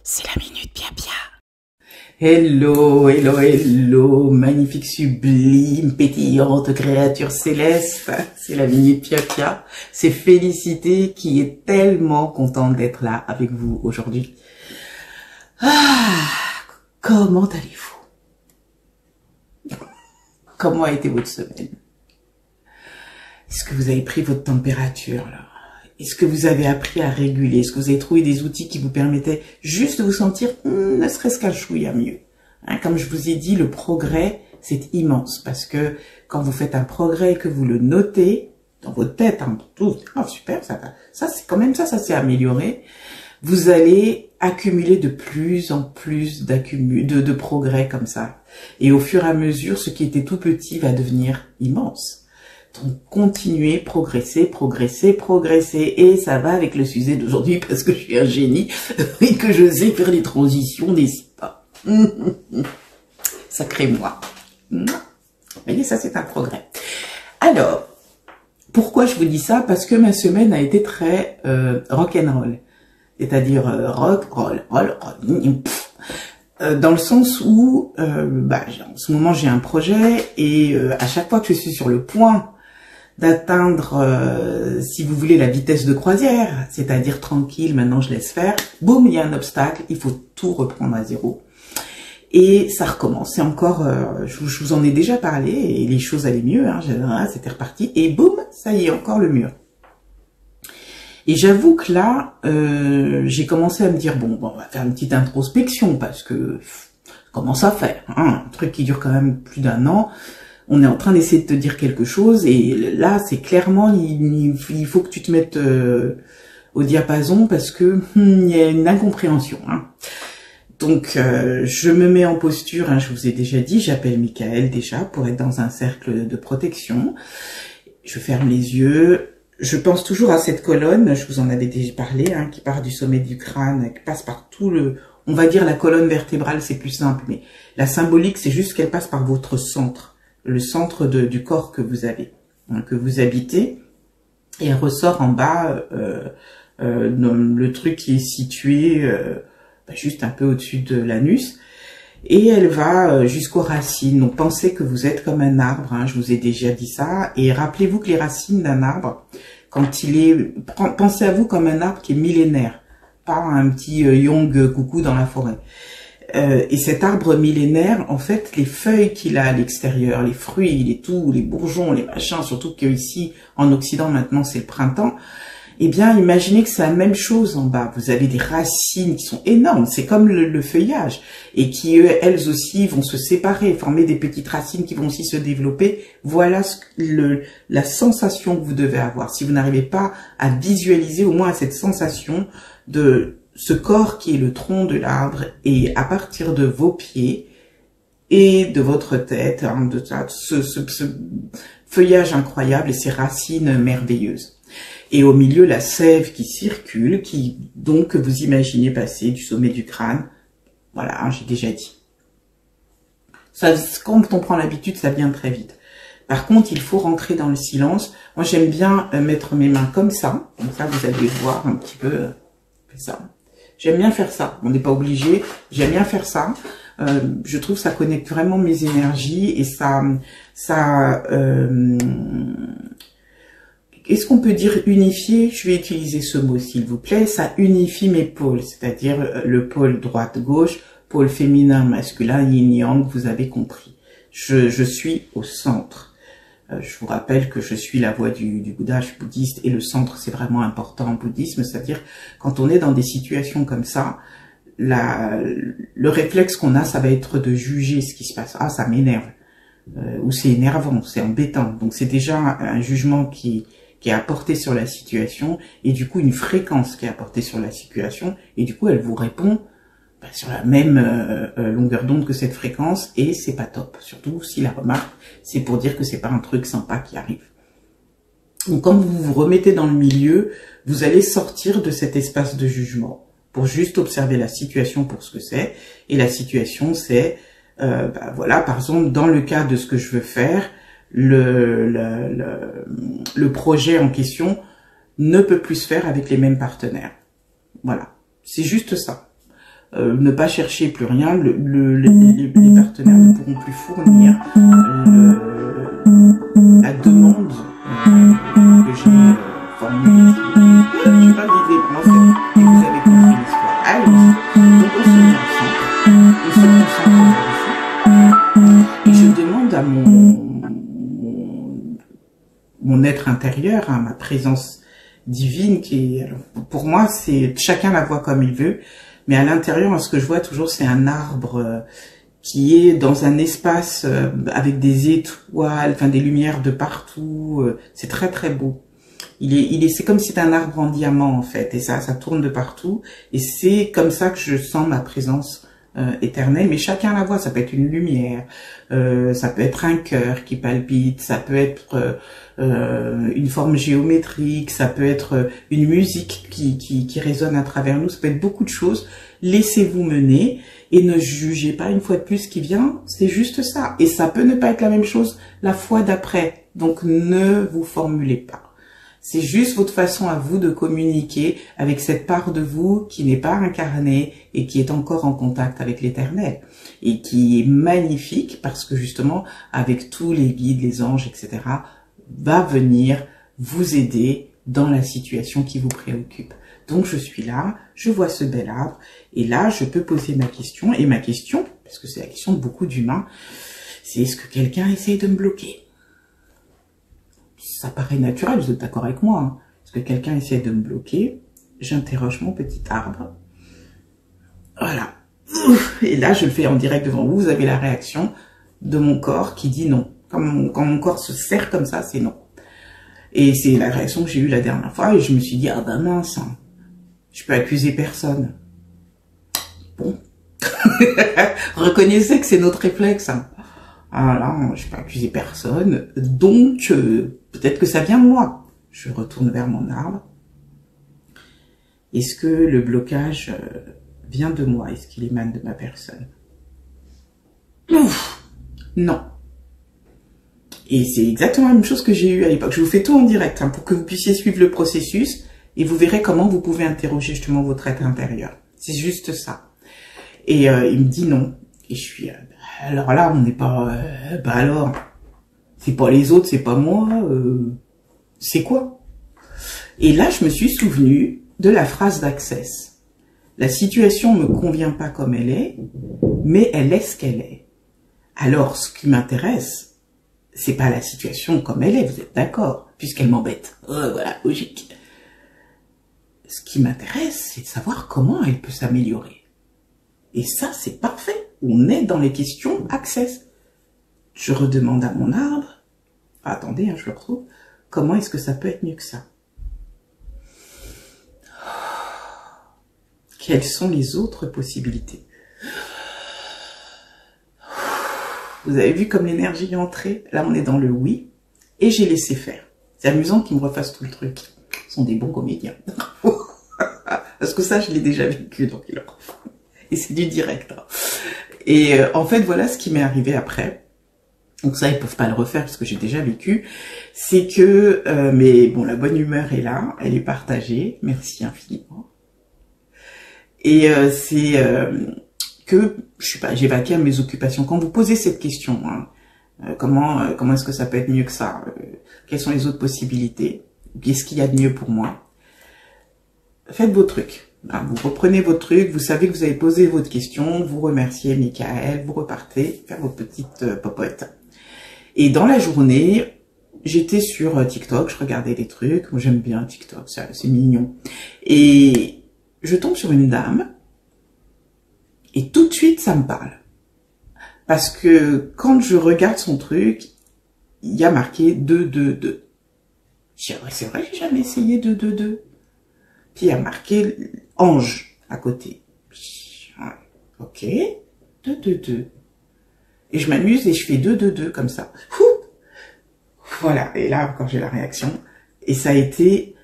C'est la minute bien bien. Hello, hello, hello, magnifique, sublime, pétillante créature céleste. C'est la minute Pia. C'est Félicité qui est tellement contente d'être là avec vous aujourd'hui. Comment allez-vous? Comment a été votre semaine? Est-ce que vous avez pris votre température là? Est-ce que vous avez appris à réguler? Est-ce que vous avez trouvé des outils qui vous permettaient juste de vous sentir ne serait-ce qu'un chouïa mieux? Comme je vous ai dit, le progrès, c'est immense parce que quand vous faites un progrès et que vous le notez dans votre tête, tout, super, ça c'est quand même ça s'est amélioré. Vous allez accumuler de plus en plus de progrès comme ça. Et au fur et à mesure, ce qui était tout petit va devenir immense. Donc, continuez, progressez, et ça va avec le sujet d'aujourd'hui parce que je suis un génie et que je sais faire les transitions, n'est-ce pas? Sacré moi. Vous voyez, ça c'est un progrès. Alors, pourquoi je vous dis ça? Parce que ma semaine a été très rock'n'roll, c'est-à-dire rock, roll, dans le sens où, en ce moment j'ai un projet et à chaque fois que je suis sur le point d'atteindre, si vous voulez, la vitesse de croisière, c'est-à-dire tranquille, maintenant je laisse faire, boum, il y a un obstacle, il faut tout reprendre à zéro. Et ça recommence. C'est encore, je vous en ai déjà parlé, et les choses allaient mieux, c'était reparti, et boum, ça y est, encore le mur. Et j'avoue que là, j'ai commencé à me dire, bon, on va faire une petite introspection, parce que, commence à faire, un truc qui dure quand même plus d'1 an, on est en train d'essayer de te dire quelque chose, et là, c'est clairement, il faut que tu te mettes au diapason, parce que il y a une incompréhension. Donc, je me mets en posture, je vous ai déjà dit, j'appelle Michael déjà, pour être dans un cercle de protection. Je ferme les yeux, je pense toujours à cette colonne, je vous en avais déjà parlé, qui part du sommet du crâne, qui passe par tout on va dire la colonne vertébrale, c'est plus simple, mais la symbolique, c'est juste qu'elle passe par votre centre. Le centre du corps que vous avez, que vous habitez, et elle ressort en bas, le truc qui est situé juste un peu au-dessus de l'anus, et elle va jusqu'aux racines. Donc pensez que vous êtes comme un arbre, je vous ai déjà dit ça, et rappelez-vous que les racines d'un arbre, quand pensez à vous comme un arbre qui est millénaire, pas un petit yong coucou dans la forêt. Et cet arbre millénaire, en fait, les feuilles qu'il a à l'extérieur, les fruits, les bourgeons, les machins, surtout qu'ici, en Occident, maintenant, c'est le printemps, eh bien, imaginez que c'est la même chose en bas. Vous avez des racines qui sont énormes, c'est comme le feuillage, et qui, elles aussi, vont se séparer, former des petites racines qui vont aussi se développer. Voilà la sensation que vous devez avoir. Si vous n'arrivez pas à visualiser, au moins à cette sensation de ce corps qui est le tronc de l'arbre, et à partir de vos pieds et de votre tête, de ce feuillage incroyable et ces racines merveilleuses. Et au milieu, la sève qui circule, que vous imaginez passer du sommet du crâne. Voilà, j'ai déjà dit. Ça, quand on prend l'habitude, ça vient très vite. Par contre, il faut rentrer dans le silence. Moi, j'aime bien mettre mes mains comme ça vous allez voir un petit peu ça. J'aime bien faire ça. On n'est pas obligé. J'aime bien faire ça. Je trouve que ça connecte vraiment mes énergies et est-ce qu'on peut dire unifier? Je vais utiliser ce mot, s'il vous plaît. Ça unifie mes pôles, c'est-à-dire le pôle droite-gauche, pôle féminin-masculin, yin-yang, vous avez compris. Je suis au centre. Je vous rappelle que je suis la voie du Bouddha, je suis bouddhiste, et le centre, c'est vraiment important en bouddhisme, c'est-à-dire quand on est dans des situations comme ça, le réflexe qu'on a, ça va être de juger ce qui se passe. Ah, ça m'énerve, ou c'est énervant, c'est embêtant. Donc c'est déjà un jugement qui est apporté sur la situation, et du coup une fréquence qui est apportée sur la situation, et du coup elle vous répond sur la même longueur d'onde que cette fréquence, et c'est pas top. Surtout si la remarque, c'est pour dire que c'est pas un truc sympa qui arrive. Donc quand vous vous remettez dans le milieu, vous allez sortir de cet espace de jugement pour juste observer la situation pour ce que c'est. Et la situation, c'est, voilà, par exemple, dans le cas de ce que je veux faire, le projet en question ne peut plus se faire avec les mêmes partenaires. Voilà, c'est juste ça. ne pas chercher plus rien, les partenaires ne pourront plus fournir la demande que j'ai formulée. Je vais pas l'idée, en fait, et vous avez compris l'histoire. Allons-y. Donc on se met ensemble, on se concentre et je demande à mon être intérieur, à ma présence divine, qui est, alors, pour moi, c'est chacun la voit comme il veut, mais à l'intérieur, ce que je vois toujours, c'est un arbre qui est dans un espace avec des étoiles, enfin des lumières de partout. C'est très très beau. C'est comme si c'était un arbre en diamant en fait, et ça tourne de partout. Et c'est comme ça que je sens ma présence éternelle. Mais chacun la voit. Ça peut être une lumière, ça peut être un cœur qui palpite, ça peut être une forme géométrique, ça peut être une musique qui résonne à travers nous. Ça peut être beaucoup de choses. Laissez-vous mener et ne jugez pas une fois de plus ce qui vient. C'est juste ça. Et ça peut ne pas être la même chose la fois d'après. Donc ne vous formulez pas. C'est juste votre façon à vous de communiquer avec cette part de vous qui n'est pas incarnée et qui est encore en contact avec l'éternel. Et qui est magnifique parce que justement, avec tous les guides, les anges, etc., va venir vous aider dans la situation qui vous préoccupe. Donc je suis là, je vois ce bel arbre, et là je peux poser ma question, et ma question, parce que c'est la question de beaucoup d'humains, c'est est-ce que quelqu'un essaye de me bloquer? Ça paraît naturel, vous êtes d'accord avec moi, hein. Est-ce que quelqu'un essaie de me bloquer? J'interroge mon petit arbre. Voilà. Et là, je le fais en direct devant vous. Vous avez la réaction de mon corps qui dit non. Quand mon corps se serre comme ça, c'est non. Et c'est la réaction que j'ai eue la dernière fois. Et je me suis dit, ah ben mince, hein, je peux accuser personne. Bon. Reconnaissez que c'est notre réflexe, hein. Voilà, je peux accuser personne, donc peut-être que ça vient de moi. Je retourne vers mon arbre. Est-ce que le blocage vient de moi? Est-ce qu'il émane de ma personne? Ouf, non. Et c'est exactement la même chose que j'ai eu à l'époque. Je vous fais tout en direct hein, pour que vous puissiez suivre le processus et vous verrez comment vous pouvez interroger justement votre être intérieur. C'est juste ça. Et il me dit non. Et je suis... alors là, on n'est pas... bah alors, c'est pas les autres, c'est pas moi, c'est quoi? Et là, je me suis souvenu de la phrase d'Access. La situation me convient pas comme elle est, mais elle est ce qu'elle est. Alors, ce qui m'intéresse, c'est pas la situation comme elle est, vous êtes d'accord? Puisqu'elle m'embête. Voilà, logique. Ce qui m'intéresse, c'est de savoir comment elle peut s'améliorer. Et ça, c'est parfait. On est dans les questions Access. Je redemande à mon arbre, attendez, hein, je le retrouve, comment est-ce que ça peut être mieux que ça? Quelles sont les autres possibilités? Vous avez vu comme l'énergie est entrée? Là, on est dans le oui, et j'ai laissé faire. C'est amusant qu'ils me refassent tout le truc. Ils sont des bons comédiens. Parce que ça, je l'ai déjà vécu, donc ils le refont. Et c'est du direct. Hein. Et en fait, voilà ce qui m'est arrivé après. Donc ça, ils peuvent pas le refaire parce que j'ai déjà vécu. C'est que, mais bon, la bonne humeur est là, elle est partagée. Merci infiniment. Et c'est que, je sais pas, j'évacuais mes occupations. Quand vous posez cette question, hein, comment est-ce que ça peut être mieux que ça? Quelles sont les autres possibilités? Qu'est-ce qu'il y a de mieux pour moi? Faites vos trucs. Vous reprenez votre truc, vous savez que vous avez posé votre question, vous remerciez Michael, vous repartez faire vos petites popotes. Et dans la journée, j'étais sur TikTok, je regardais des trucs, moi j'aime bien TikTok, c'est mignon. Et je tombe sur une dame, et tout de suite ça me parle. Parce que quand je regarde son truc, il y a marqué 2-2-2. Je dis, ouais, c'est vrai, j'ai jamais essayé 2-2-2. Puis il y a marqué ange à côté. Ouais, ok, 2-2-2. Et je m'amuse et je fais 2-2-2 comme ça. Voilà, et là quand j'ai la réaction, et ça a été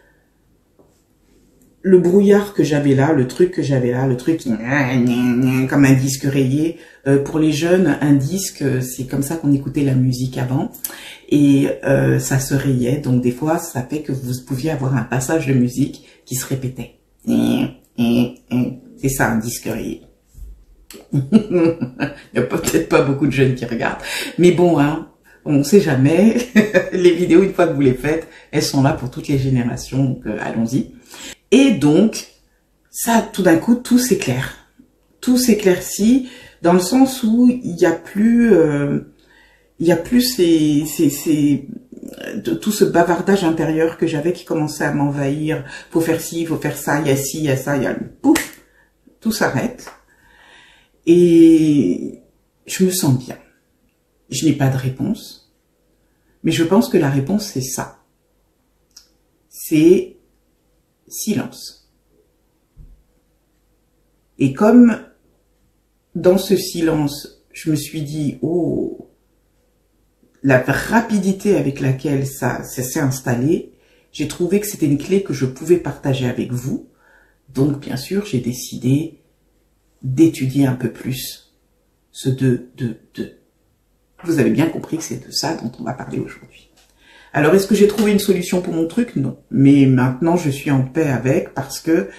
le brouillard que j'avais là, le truc que j'avais là, le truc comme un disque rayé. Pour les jeunes, un disque, c'est comme ça qu'on écoutait la musique avant. Et ça se rayait, donc des fois, ça fait que vous pouviez avoir un passage de musique qui se répétait. C'est ça, un disque rayé. Il n'y a peut-être pas beaucoup de jeunes qui regardent. Mais bon, hein, on ne sait jamais. Les vidéos, une fois que vous les faites, elles sont là pour toutes les générations. Donc, allons-y. Et donc, ça, tout d'un coup, tout s'éclaire. Tout s'éclaircit dans le sens où il y a plus tout ce bavardage intérieur que j'avais qui commençait à m'envahir. Faut faire ci, faut faire ça, il y a ci, il y a ça, il y a pouf, tout s'arrête. Et je me sens bien. Je n'ai pas de réponse, mais je pense que la réponse c'est ça. C'est silence. Et comme dans ce silence, je me suis dit, oh, la rapidité avec laquelle ça s'est installé, j'ai trouvé que c'était une clé que je pouvais partager avec vous. Donc, bien sûr, j'ai décidé d'étudier un peu plus ce 2. Vous avez bien compris que c'est de ça dont on va parler aujourd'hui. Alors, est-ce que j'ai trouvé une solution pour mon truc? Non. Mais maintenant, je suis en paix avec parce que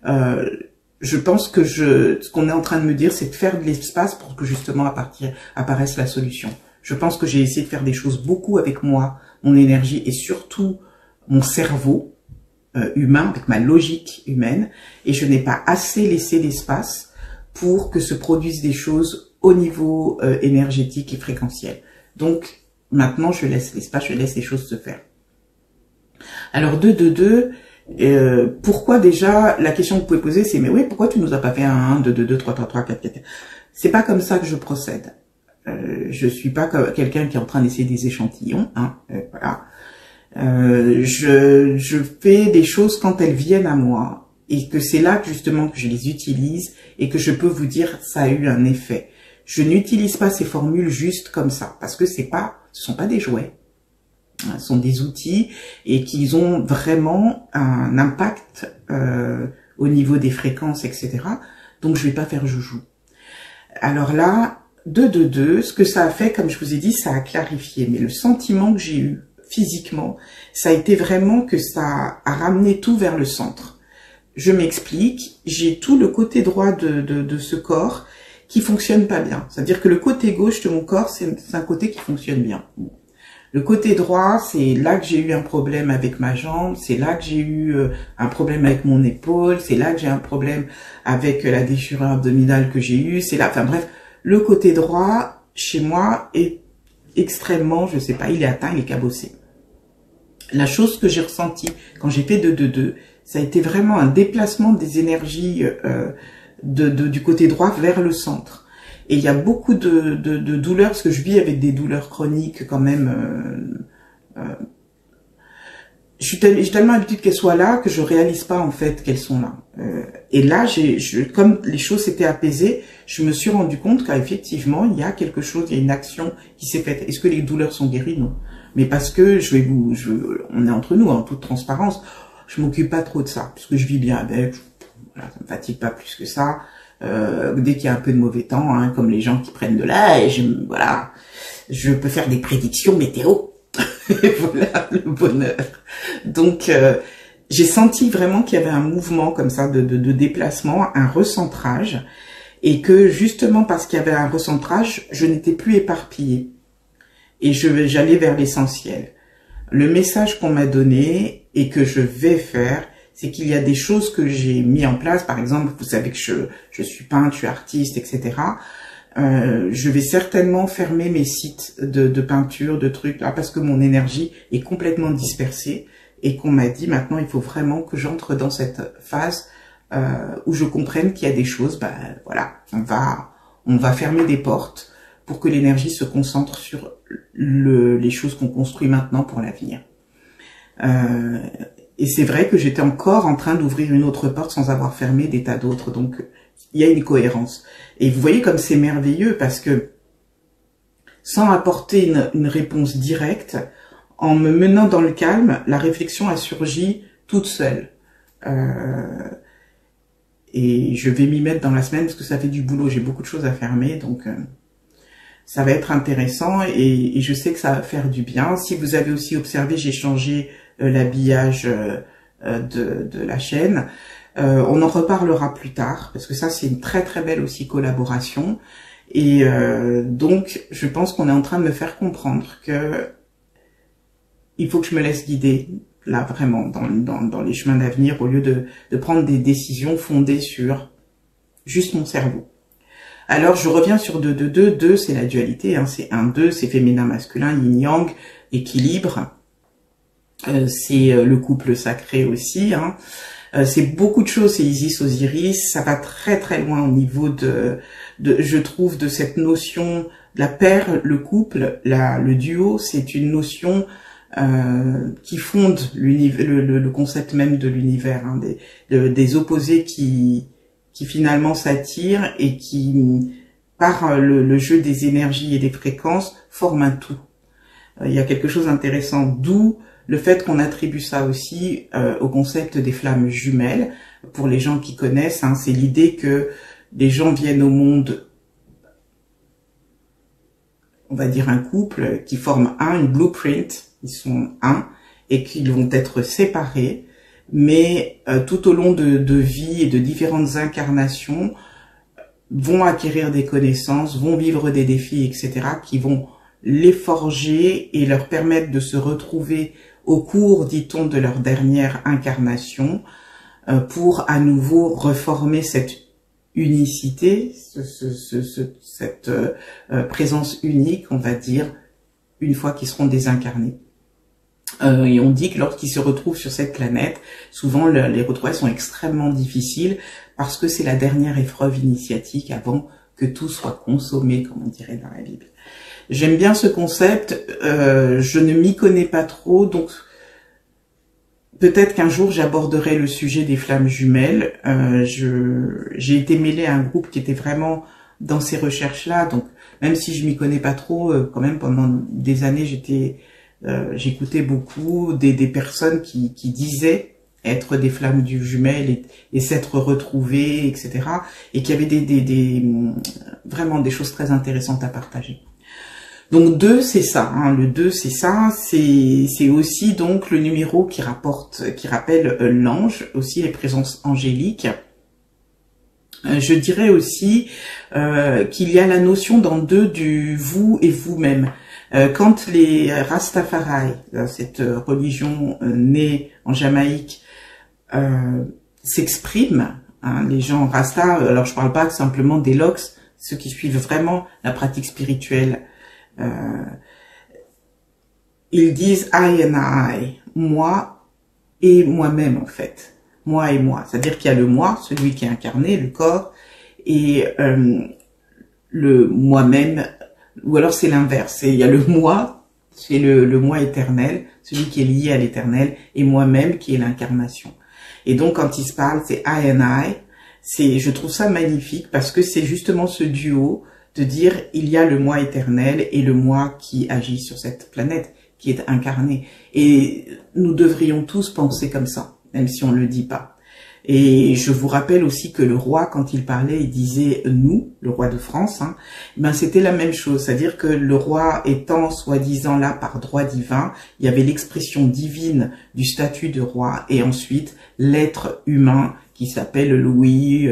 je pense que ce qu'on est en train de me dire, c'est de faire de l'espace pour que justement apparaisse la solution. Je pense que j'ai essayé de faire des choses beaucoup avec moi, mon énergie et surtout mon cerveau humain, avec ma logique humaine, et je n'ai pas assez laissé l'espace pour que se produisent des choses au niveau énergétique et fréquentiel. Donc maintenant je laisse l'espace, je laisse les choses se faire. Alors 2, pourquoi déjà, la question que vous pouvez poser c'est mais oui, pourquoi tu nous as pas fait un 1, 2, 3, 4. C'est pas comme ça que je procède. Je suis pas quelqu'un qui est en train d'essayer des échantillons, hein, voilà. Je fais des choses quand elles viennent à moi et que c'est là que justement que je les utilise et que je peux vous dire ça a eu un effet. Je n'utilise pas ces formules juste comme ça parce que ce sont pas des jouets, hein, ce sont des outils et qu'ils ont vraiment un impact au niveau des fréquences, etc. Donc je vais pas faire joujou. Alors là, 2, ce que ça a fait, comme je vous ai dit, ça a clarifié. Mais le sentiment que j'ai eu physiquement, ça a été vraiment que ça a ramené tout vers le centre. Je m'explique, j'ai tout le côté droit de ce corps qui fonctionne pas bien. C'est-à-dire que le côté gauche de mon corps, c'est un côté qui fonctionne bien. Le côté droit, c'est là que j'ai eu un problème avec ma jambe, c'est là que j'ai eu un problème avec mon épaule, c'est là que j'ai un problème avec la déchirure abdominale que j'ai eue, c'est là, enfin bref, le côté droit, chez moi, est extrêmement, je sais pas, il est atteint, il est cabossé. La chose que j'ai ressentie quand j'ai fait 2, ça a été vraiment un déplacement des énergies du côté droit vers le centre. Et il y a beaucoup de douleurs, parce que je vis avec des douleurs chroniques quand même. J'ai tellement l'habitude qu'elles soient là que je réalise pas en fait qu'elles sont là. Et là, comme les choses s'étaient apaisées, je me suis rendu compte qu'effectivement, il y a quelque chose, il y a une action qui s'est faite. Est-ce que les douleurs sont guéries? Non. Mais parce que on est entre nous, en toute transparence, je m'occupe pas trop de ça, parce que je vis bien avec, voilà, ça me fatigue pas plus que ça. Dès qu'il y a un peu de mauvais temps, hein, comme les gens qui prennent de l'âge, voilà, je peux faire des prédictions météo. Et voilà le bonheur. Donc j'ai senti vraiment qu'il y avait un mouvement comme ça de déplacement, un recentrage, et que justement parce qu'il y avait un recentrage, je n'étais plus éparpillée et j'allais vers l'essentiel. Le message qu'on m'a donné et que je vais faire, c'est qu'il y a des choses que j'ai mis en place. Par exemple, vous savez que je suis peintre, je suis artiste, etc. Je vais certainement fermer mes sites de peinture, de trucs là, parce que mon énergie est complètement dispersée et qu'on m'a dit maintenant il faut vraiment que j'entre dans cette phase où je comprenne qu'il y a des choses, voilà, on va fermer des portes pour que l'énergie se concentre sur les choses qu'on construit maintenant pour l'avenir. Et c'est vrai que j'étais encore en train d'ouvrir une autre porte sans avoir fermé des tas d'autres, donc il y a une cohérence. Et vous voyez comme c'est merveilleux parce que sans apporter une réponse directe, en me menant dans le calme, la réflexion a surgi toute seule. Et je vais m'y mettre dans la semaine parce que ça fait du boulot, j'ai beaucoup de choses à fermer, donc ça va être intéressant et je sais que ça va faire du bien. Si vous avez aussi observé, j'ai changé l'habillage de la chaîne. On en reparlera plus tard, parce que ça, c'est une très très belle aussi collaboration. Et donc, je pense qu'on est en train de me faire comprendre que il faut que je me laisse guider, là, vraiment, dans les chemins d'avenir, au lieu de prendre des décisions fondées sur juste mon cerveau. Alors, je reviens sur 2, 2, c'est la dualité, hein, c'est 1, 2, c'est féminin, masculin, yin-yang, équilibre. C'est le couple sacré aussi, hein. C'est beaucoup de choses, c'est Isis, Osiris, ça va très très loin au niveau je trouve, de cette notion, la paire, le couple, le duo, c'est une notion qui fonde le concept même de l'univers, hein, des opposés qui finalement s'attirent et qui, par le jeu des énergies et des fréquences, forment un tout. Il y a quelque chose d'intéressant, d'où le fait qu'on attribue ça aussi au concept des flammes jumelles. Pour les gens qui connaissent, hein, c'est l'idée que les gens viennent au monde, on va dire un couple, qui forment une blueprint, ils sont un, et qu'ils vont être séparés, mais tout au long de vie et de différentes incarnations, vont acquérir des connaissances, vont vivre des défis, etc., qui vont les forger et leur permettre de se retrouver au cours, dit-on, de leur dernière incarnation, pour à nouveau reformer cette unicité, cette présence unique, on va dire, une fois qu'ils seront désincarnés. Et on dit que lorsqu'ils se retrouvent sur cette planète, souvent les retrouvailles sont extrêmement difficiles parce que c'est la dernière épreuve initiatique avant que tout soit consommé, comme on dirait dans la Bible. J'aime bien ce concept, je ne m'y connais pas trop, donc peut-être qu'un jour j'aborderai le sujet des flammes jumelles. J'ai été mêlée à un groupe qui était vraiment dans ces recherches-là, donc même si je m'y connais pas trop, quand même pendant des années j'écoutais beaucoup des personnes qui disaient être des flammes jumelles et s'être retrouvées, etc. Et qui avaient vraiment des choses très intéressantes à partager. Donc 2, c'est ça, hein, le 2, c'est ça, c'est aussi donc le numéro qui rappelle l'ange, aussi les présences angéliques. Je dirais aussi qu'il y a la notion dans 2 du vous et vous-même. Quand les Rastafari, cette religion née en Jamaïque, s'expriment, hein, les gens Rasta, alors je parle pas simplement des Loks, ceux qui suivent vraiment la pratique spirituelle, ils disent I and I, moi et moi-même en fait, moi et moi, c'est-à-dire qu'il y a le moi, celui qui est incarné, le corps, et le moi-même, ou alors c'est l'inverse, il y a le moi, c'est le moi éternel, celui qui est lié à l'éternel, et moi-même qui est l'incarnation. Et donc quand il se parle, c'est I and I, je trouve ça magnifique parce que c'est justement ce duo de dire il y a le moi éternel et le moi qui agit sur cette planète, qui est incarné. Et nous devrions tous penser comme ça, même si on ne le dit pas. Et je vous rappelle aussi que le roi, quand il parlait, il disait « nous », le roi de France, hein, ben c'était la même chose, c'est-à-dire que le roi étant soi-disant là par droit divin, il y avait l'expression divine du statut de roi, et ensuite l'être humain qui s'appelle Louis,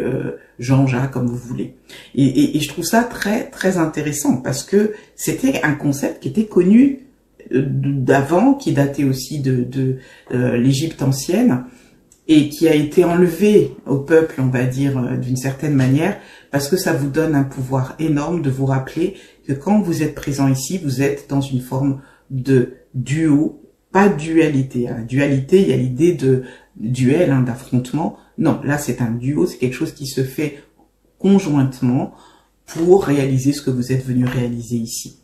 Jean-Jacques, comme vous voulez. Et je trouve ça très très intéressant, parce que c'était un concept qui était connu d'avant, qui datait aussi de l'Égypte ancienne, et qui a été enlevé au peuple, on va dire, d'une certaine manière, parce que ça vous donne un pouvoir énorme de vous rappeler que quand vous êtes présent ici, vous êtes dans une forme de duo, pas dualité. Hein. Dualité, il y a l'idée de duel, hein, d'affrontement. Non, là c'est un duo, c'est quelque chose qui se fait conjointement pour réaliser ce que vous êtes venu réaliser ici.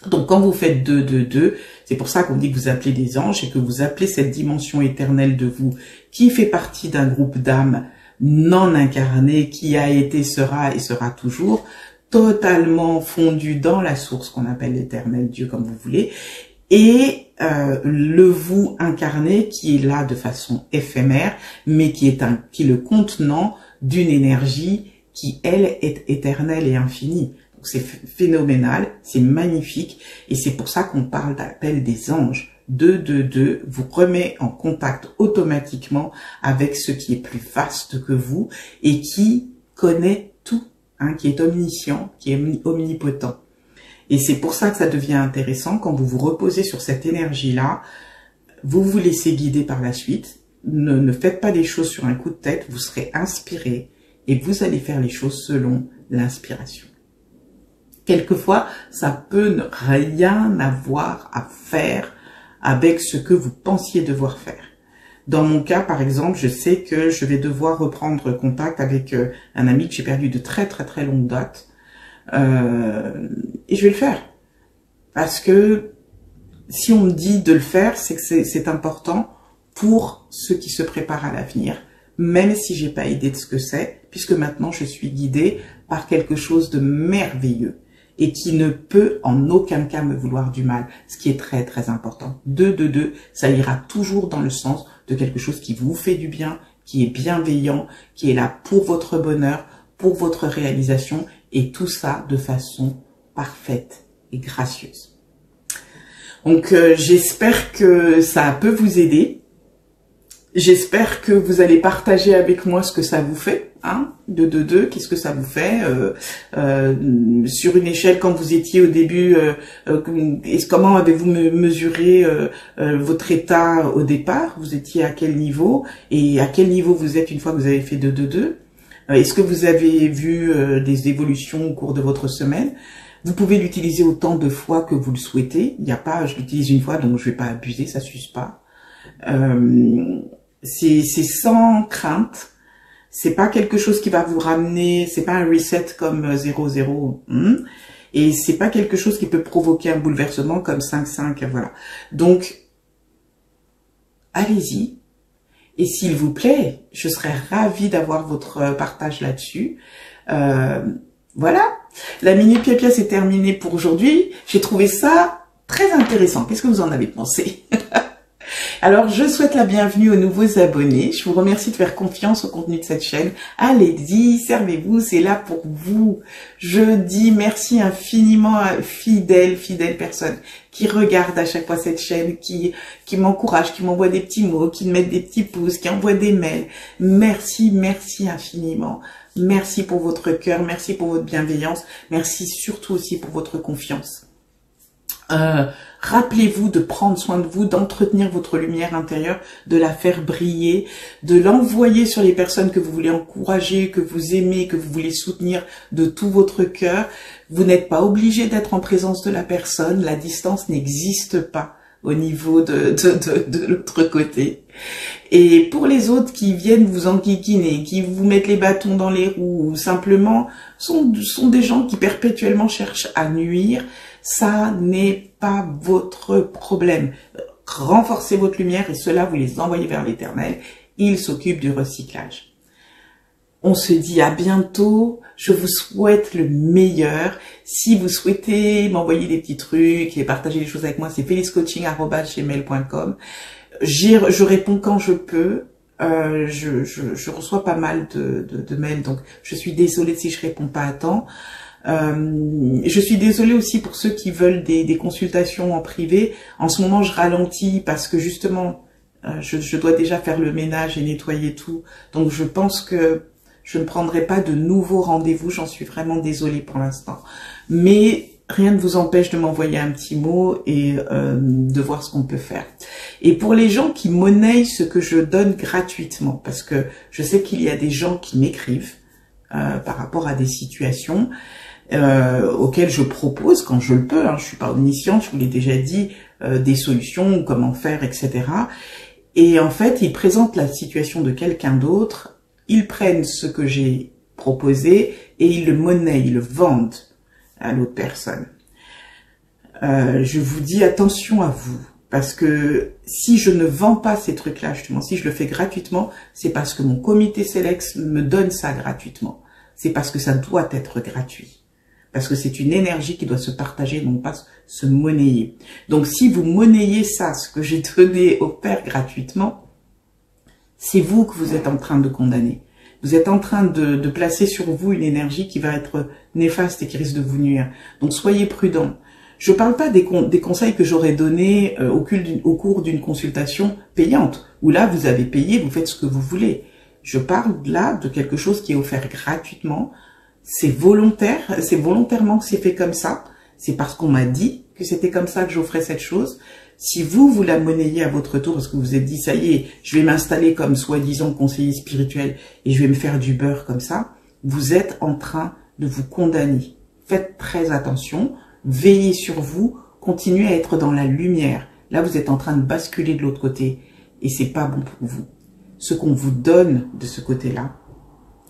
Donc quand vous faites 2, 2, 2, c'est pour ça qu'on dit que vous appelez des anges et que vous appelez cette dimension éternelle de vous qui fait partie d'un groupe d'âmes non incarnées qui a été, sera et sera toujours totalement fondu dans la source qu'on appelle l'éternel Dieu comme vous voulez, et le vous incarné qui est là de façon éphémère mais qui est le contenant d'une énergie qui elle est éternelle et infinie. C'est phénoménal, c'est magnifique, et c'est pour ça qu'on parle d'appel des anges. 222 vous remet en contact automatiquement avec ce qui est plus vaste que vous et qui connaît tout, hein, qui est omniscient, qui est omnipotent. Et c'est pour ça que ça devient intéressant quand vous vous reposez sur cette énergie-là, vous vous laissez guider par la suite. Ne faites pas des choses sur un coup de tête, vous serez inspiré et vous allez faire les choses selon l'inspiration. Quelquefois, ça peut ne rien avoir à faire avec ce que vous pensiez devoir faire. Dans mon cas, par exemple, je sais que je vais devoir reprendre contact avec un ami que j'ai perdu de très longue date. Et je vais le faire. Parce que si on me dit de le faire, c'est que c'est important pour ceux qui se préparent à l'avenir, même si j'ai pas idée de ce que c'est, puisque maintenant je suis guidée par quelque chose de merveilleux et qui ne peut en aucun cas me vouloir du mal, ce qui est très important. 222, ça ira toujours dans le sens de quelque chose qui vous fait du bien, qui est bienveillant, qui est là pour votre bonheur, pour votre réalisation, et tout ça de façon parfaite et gracieuse. Donc j'espère que ça peut vous aider. J'espère que vous allez partager avec moi ce que ça vous fait, hein, 222, qu'est-ce que ça vous fait sur une échelle quand vous étiez au début, comment avez-vous mesuré votre état au départ, vous étiez à quel niveau et à quel niveau vous êtes une fois que vous avez fait 222, est-ce que vous avez vu des évolutions au cours de votre semaine? Vous pouvez l'utiliser autant de fois que vous le souhaitez, il n'y a pas, je l'utilise une fois donc je vais pas abuser, ça s'use pas. C'est sans crainte, c'est pas quelque chose qui va vous ramener, c'est pas un reset comme 0, et c'est pas quelque chose qui peut provoquer un bouleversement comme 5, voilà. Donc, allez-y, et s'il vous plaît, je serais ravie d'avoir votre partage là-dessus. Voilà, la Minute Pia Pia c'est terminé pour aujourd'hui, j'ai trouvé ça très intéressant, qu'est-ce que vous en avez pensé? Alors, je souhaite la bienvenue aux nouveaux abonnés. Je vous remercie de faire confiance au contenu de cette chaîne. Allez-y, servez-vous, c'est là pour vous. Je dis merci infiniment à fidèles personnes qui regardent à chaque fois cette chaîne, qui m'encouragent, qui m'envoient des petits mots, qui me mettent des petits pouces, qui envoient des mails. Merci infiniment. Merci pour votre cœur, merci pour votre bienveillance, merci surtout aussi pour votre confiance. Rappelez-vous de prendre soin de vous, d'entretenir votre lumière intérieure, de la faire briller, de l'envoyer sur les personnes que vous voulez encourager, que vous aimez, que vous voulez soutenir de tout votre cœur. Vous n'êtes pas obligé d'être en présence de la personne, la distance n'existe pas au niveau de l'autre côté. Et pour les autres qui viennent vous enquiquiner, qui vous mettent les bâtons dans les roues, ou simplement sont des gens qui perpétuellement cherchent à nuire, ça n'est pas votre problème. Renforcez votre lumière et cela vous les envoyez vers l'Éternel. Il s'occupe du recyclage. On se dit à bientôt. Je vous souhaite le meilleur. Si vous souhaitez m'envoyer des petits trucs et partager des choses avec moi, c'est feliscoaching@gmail.com. Je réponds quand je peux. Je reçois pas mal de mails, donc je suis désolée si je réponds pas à temps. Je suis désolée aussi pour ceux qui veulent des consultations en privé. En ce moment, je ralentis parce que justement, je dois déjà faire le ménage et nettoyer tout. Donc, je pense que je ne prendrai pas de nouveaux rendez-vous. J'en suis vraiment désolée pour l'instant. Mais rien ne vous empêche de m'envoyer un petit mot et de voir ce qu'on peut faire. Et pour les gens qui monnaient ce que je donne gratuitement, parce que je sais qu'il y a des gens qui m'écrivent par rapport à des situations auxquelles je propose, quand je le peux, hein, je suis pas omnisciente, je vous l'ai déjà dit, des solutions, comment faire, etc. Et en fait, ils présentent la situation de quelqu'un d'autre, ils prennent ce que j'ai proposé et ils le monnaient, ils le vendent à l'autre personne. Je vous dis attention à vous, parce que si je ne vends pas ces trucs-là, justement, si je le fais gratuitement, c'est parce que mon comité Selex me donne ça gratuitement. C'est parce que ça doit être gratuit. Parce que c'est une énergie qui doit se partager, non pas se monnayer. Donc si vous monnayez ça, ce que j'ai donné au père gratuitement, c'est vous que vous êtes en train de condamner. Vous êtes en train de placer sur vous une énergie qui va être néfaste et qui risque de vous nuire. Donc soyez prudents. Je parle pas des conseils que j'aurais donnés au cours d'une consultation payante, où là, vous avez payé, vous faites ce que vous voulez. Je parle là de quelque chose qui est offert gratuitement. C'est volontaire, c'est volontairement que c'est fait comme ça. C'est parce qu'on m'a dit que c'était comme ça que j'offrais cette chose. Si vous la monnayez à votre tour, parce que vous vous êtes dit, ça y est, je vais m'installer comme soi-disant conseiller spirituel et je vais me faire du beurre comme ça, vous êtes en train de vous condamner. Faites très attention, veillez sur vous, continuez à être dans la lumière. Là, vous êtes en train de basculer de l'autre côté et c'est pas bon pour vous. Ce qu'on vous donne de ce côté-là,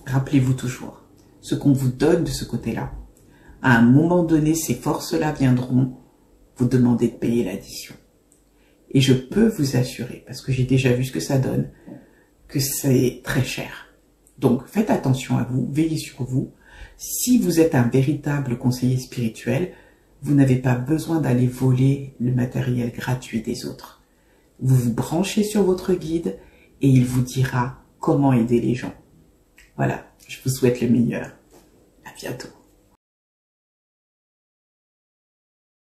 rappelez-vous toujours, ce qu'on vous donne de ce côté-là, à un moment donné, ces forces-là viendront vous demander de payer l'addition. Et je peux vous assurer, parce que j'ai déjà vu ce que ça donne, que c'est très cher. Donc, faites attention à vous, veillez sur vous. Si vous êtes un véritable conseiller spirituel, vous n'avez pas besoin d'aller voler le matériel gratuit des autres. Vous vous branchez sur votre guide et il vous dira comment aider les gens. Voilà, je vous souhaite le meilleur. À bientôt.